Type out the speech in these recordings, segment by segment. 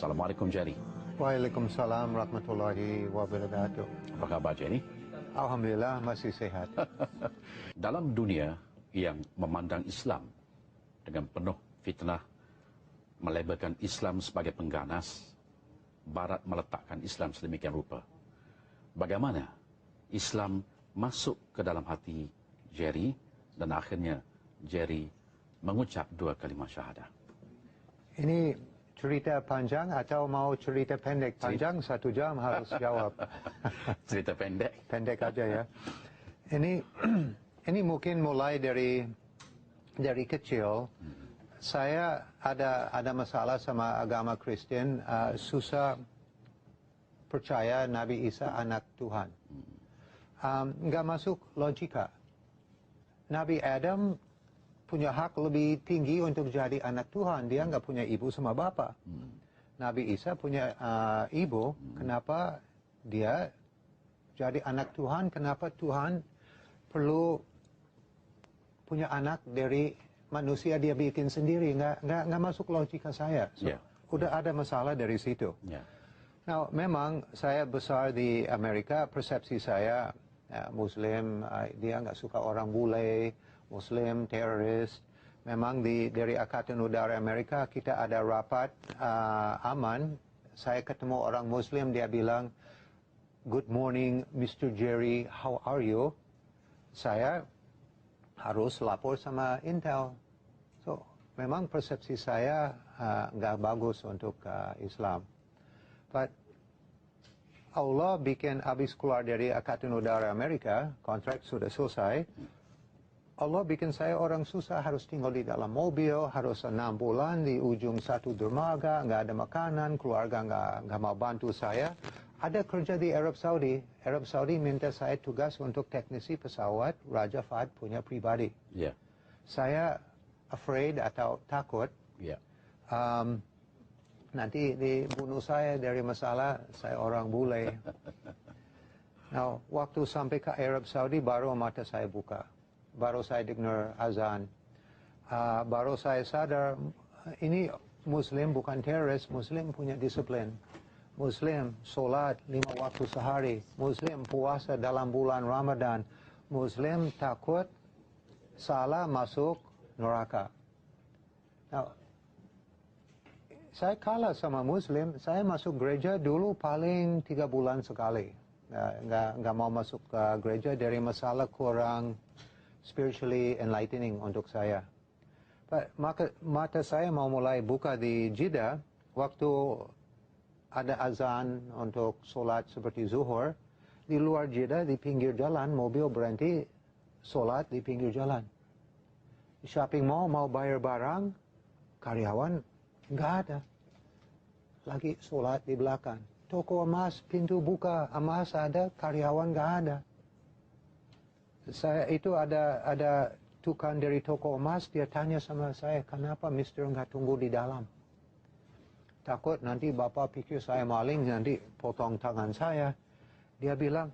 Assalamualaikum Jerry. Waalaikumsalam warahmatullahi wabarakatuh. Apa kabar Jerry? Alhamdulillah masih sehat. Dalam dunia yang memandang Islam dengan penuh fitnah, melabelkan Islam sebagai pengganas, Barat meletakkan Islam sedemikian rupa. Bagaimana Islam masuk ke dalam hati Jerry dan akhirnya Jerry mengucap 2 kalimat syahadah? Ini cerita panjang atau mau cerita pendek? Panjang 1 jam harus jawab. Cerita pendek. Pendek aja ya. Ini mungkin mulai dari kecil. Saya ada masalah sama agama Kristen, susah percaya Nabi Isa anak Tuhan. Nggak masuk logika. Nabi Adam punya hak lebih tinggi untuk jadi anak Tuhan. Dia nggak punya ibu sama bapak. Nabi Isa punya ibu. Kenapa dia jadi anak Tuhan? Kenapa Tuhan perlu punya anak dari manusia dia bikin sendiri? Nggak masuk logika saya. So, udah ada masalah dari situ. Nah, memang saya besar di Amerika, persepsi saya Muslim, dia nggak suka orang bule, Muslim, teroris. Memang dari Angkatan Udara Amerika kita ada rapat aman. Saya ketemu orang Muslim, dia bilang, "Good morning, Mr. Jerry, how are you?" Saya harus lapor sama Intel. So, memang persepsi saya nggak bagus untuk Islam. But Allah bikin habis keluar dari Angkatan Udara Amerika, kontrak sudah selesai. Allah bikin saya orang susah, harus tinggal di dalam mobil, harus 6 bulan di ujung satu dermaga, nggak ada makanan, keluarga nggak mau bantu saya. Ada kerja di Arab Saudi. Arab Saudi minta saya tugas untuk teknisi pesawat Raja Fahd punya pribadi. Saya afraid atau takut. Nanti dibunuh saya dari masalah saya orang bule. Nah, waktu sampai ke Arab Saudi baru mata saya buka. Baru saya dengar azan. Baru saya sadar ini Muslim bukan teroris, Muslim punya disiplin. Muslim solat 5 waktu sehari. Muslim puasa dalam bulan Ramadan. Muslim takut salah masuk neraka. Nah, saya kalah sama Muslim. Saya masuk gereja dulu paling 3 bulan sekali. Nggak mau masuk ke gereja dari masalah kurang spiritually enlightening untuk saya. Mata saya mau mulai buka di Jeddah waktu ada azan untuk solat seperti zuhur. Di luar Jeddah, di pinggir jalan, mobil berhenti solat di pinggir jalan. Di shopping mall mau bayar barang, karyawan nggak ada. Lagi solat di belakang. Toko emas, pintu buka, emas ada, karyawan nggak ada. Saya itu ada tukang dari toko emas, dia tanya sama saya, kenapa Mister nggak tunggu di dalam? Takut nanti bapak pikir saya maling, nanti potong tangan saya. Dia bilang,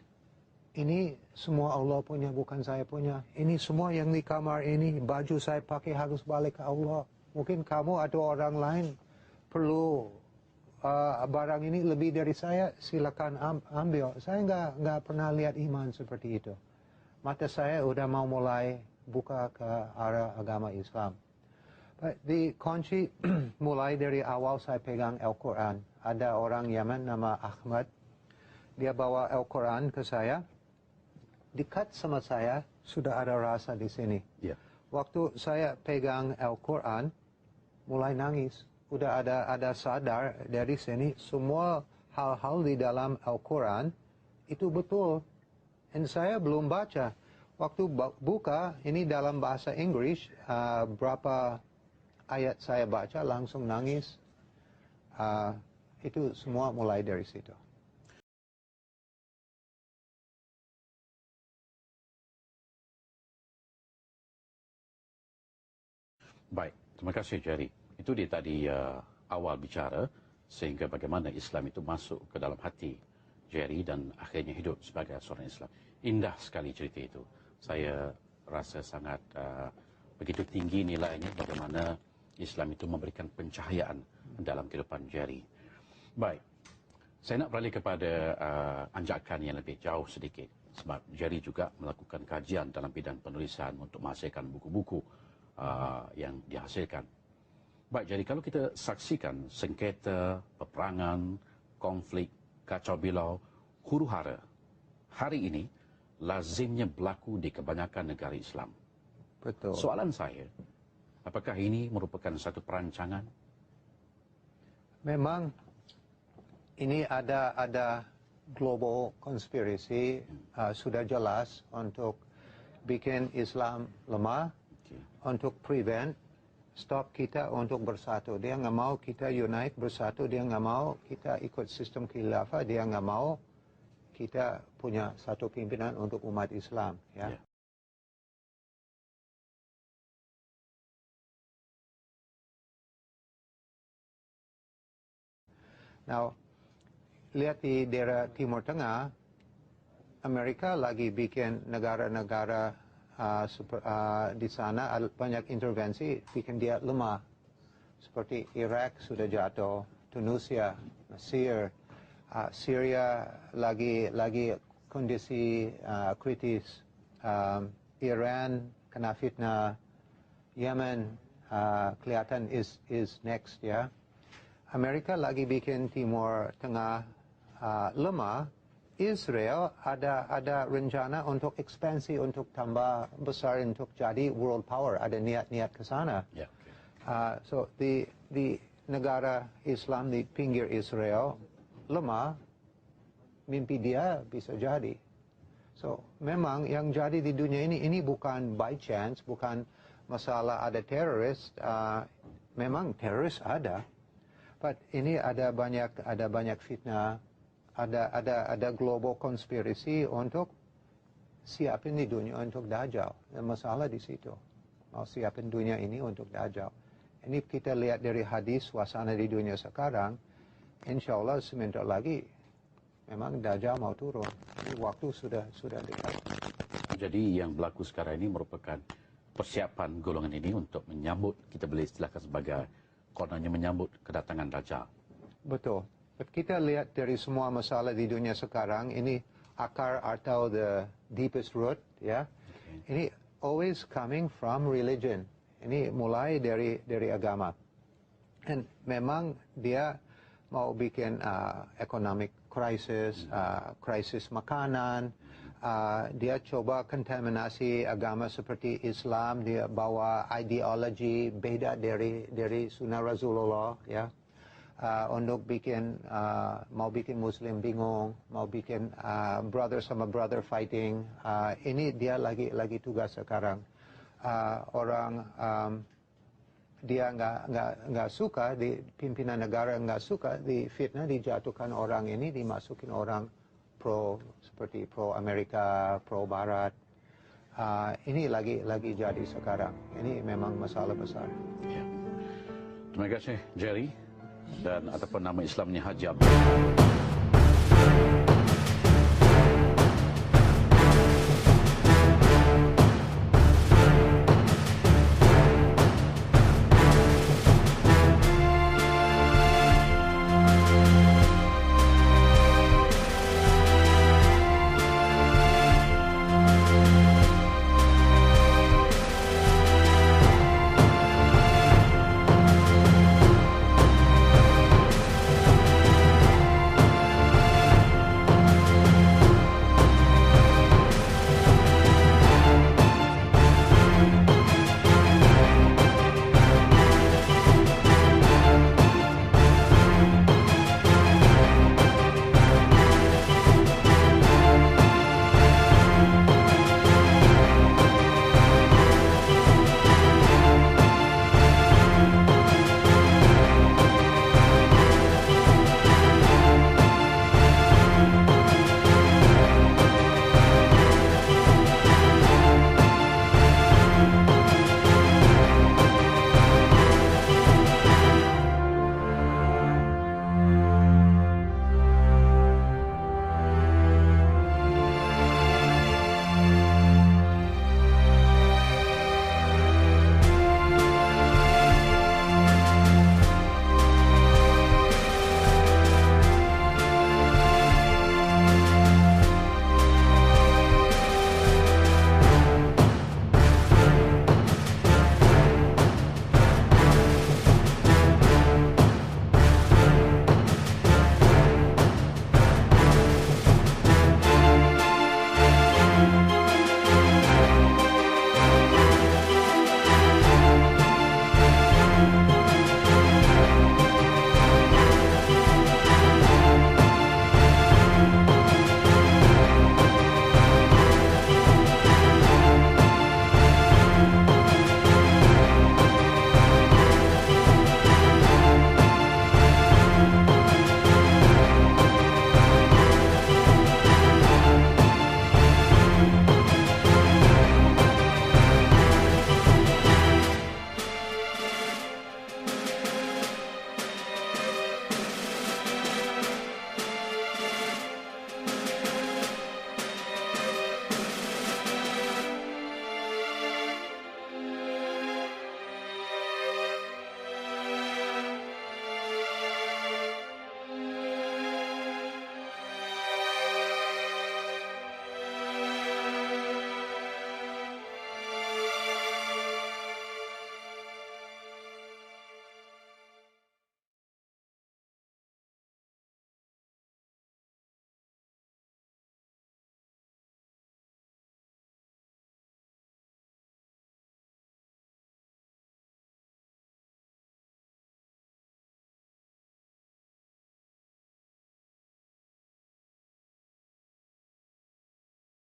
ini semua Allah punya, bukan saya punya. Ini semua yang di kamar ini, baju saya pakai harus balik ke Allah. Mungkin kamu atau orang lain perlu barang ini lebih dari saya, silakan ambil. Saya nggak pernah lihat iman seperti itu. Mata saya udah mau mulai buka ke arah agama Islam. Di kunci mulai dari awal saya pegang Al-Quran. Ada orang Yaman nama Ahmad. Dia bawa Al-Quran ke saya. Dekat sama saya sudah ada rasa di sini. Waktu saya pegang Al-Quran, mulai nangis. Udah ada sadar dari sini semua hal-hal di dalam Al-Quran itu betul. Dan saya belum baca. Waktu buka ini dalam bahasa Inggris berapa ayat saya baca langsung nangis. Itu semua mulai dari situ. Baik, terima kasih Jerry. Itu dia tadi awal bicara sehingga bagaimana Islam itu masuk ke dalam hati Jerry dan akhirnya hidup sebagai seorang Islam. Indah sekali cerita itu. Saya rasa sangat begitu tinggi nilainya bagaimana Islam itu memberikan pencahayaan dalam kehidupan Jerry. Baik. Saya nak beralih kepada anjakan yang lebih jauh sedikit. Sebab Jerry juga melakukan kajian dalam bidang penulisan untuk menghasilkan buku-buku yang dihasilkan. Baik, jadi kalau kita saksikan sengketa, peperangan, konflik, kacau bilau, huru-hara, hari ini lazimnya berlaku di kebanyakan negara Islam. Betul. Soalan saya, apakah ini merupakan satu perancangan? Memang ini ada global conspiracy sudah jelas untuk bikin Islam lemah, untuk prevent stop kita untuk bersatu. Dia nggak mau kita unite bersatu, dia nggak mau kita ikut sistem khilafah, dia nggak mau kita punya satu pimpinan untuk umat Islam. Ya. Ya. Now, lihat di daerah Timur Tengah, Amerika lagi bikin negara-negara di sana ada banyak intervensi bikin dia lemah. Seperti Iraq sudah jatuh, Tunisia, Mesir, Syria lagi kondisi kritis, Iran kena fitnah, Yemen kelihatan is next ya. Amerika lagi bikin Timur Tengah lemah. Israel ada rencana untuk ekspansi, untuk tambah besar, untuk jadi world power. Ada niat-niat ke sana. Ya. So di negara Islam di pinggir Israel lemah, mimpi dia bisa jadi. So memang yang jadi di dunia ini bukan by chance, bukan masalah ada teroris. Memang teroris ada, but ini ada banyak fitnah. Ada global conspiracy untuk siapin di dunia untuk Dajjal. Masalah di situ. Mau siapin dunia ini untuk Dajjal. Ini kita lihat dari hadis suasana di dunia sekarang. Insya Allah sebentar lagi memang Dajjal mau turun. Ini waktu sudah dekat. Jadi yang berlaku sekarang ini merupakan persiapan golongan ini untuk menyambut, kita boleh istilahkan sebagai kononnya menyambut kedatangan Dajjal. Betul. Kita lihat dari semua masalah di dunia sekarang, ini akar atau the deepest root, ya. Okay. Ini always coming from religion. Ini mulai dari agama. Dan memang dia mau bikin economic crisis, krisis makanan. Dia coba kontaminasi agama seperti Islam. Dia bawa ideologi beda dari sunnah Rasulullah, ya. Untuk mau bikin Muslim bingung, mau bikin brother sama brother fighting. Ini dia lagi tugas sekarang. Orang dia nggak suka, di pimpinan negara nggak suka, di fitnah, dijatuhkan orang ini, dimasukin orang seperti pro Amerika, pro Barat. Ini lagi jadi sekarang. Ini memang masalah besar. Ya. Terima kasih Jerry. Dan ataupun nama Islamnya Haji Abdul.